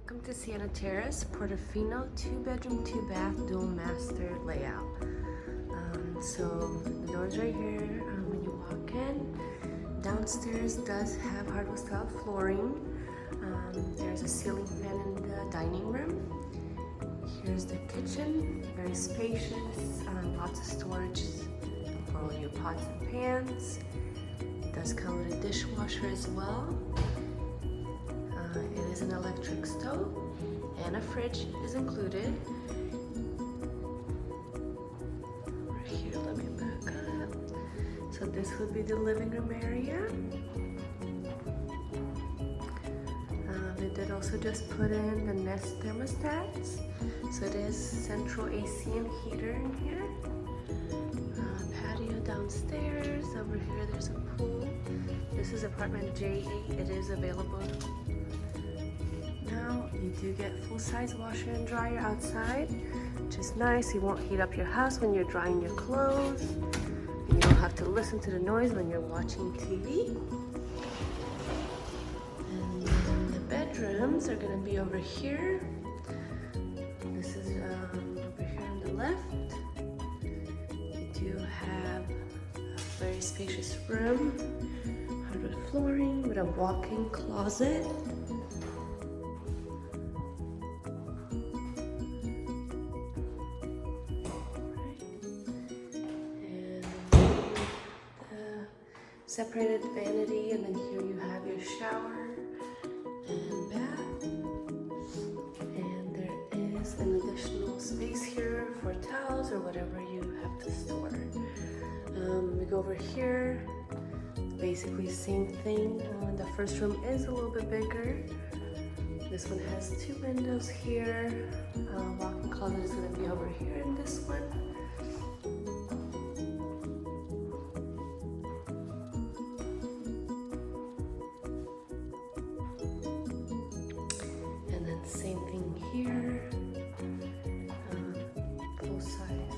Welcome to SienaTerrace, Portofino, 2-bedroom, 2-bath, dual master layout. So the door's right here when you walk in. Downstairs does have hardwood style flooring. There's a ceiling fan in the dining room. Here's the kitchen, very spacious, lots of storage for all your pots and pans. It does come with a dishwasher as well. It is an electric stove and a fridge is included. Right here, let me back up. So this would be the living room area. They did also just put in the Nest thermostats. So it is central AC and heater in here. Patio downstairs. Over here there's a pool. This is apartment J8. It is available. Now you do get full-size washer and dryer outside, which is nice. You won't heat up your house when you're drying your clothes. You don't have to listen to the noise when you're watching TV. And then the bedrooms are going to be over here. This is over here on the left. You do have a very spacious room, hardwood flooring with a walk-in closet. Separated vanity, and then here you have your shower and bath, and there is an additional space here for towels or whatever you have to store. We go over here, basically same thing. The first room is a little bit bigger. This one has 2 windows here. Walk-in closet is going to be over here in this one. Same thing here, full-size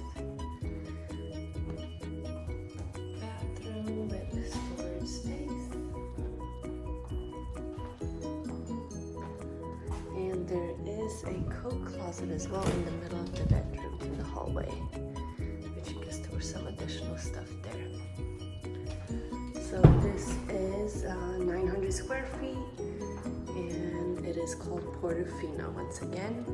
bathroom with the storage space. And there is a coat closet as well in the middle of the bedroom in the hallway, which you can store some additional stuff there. So this is 900 square feet. It is called Portofino once again.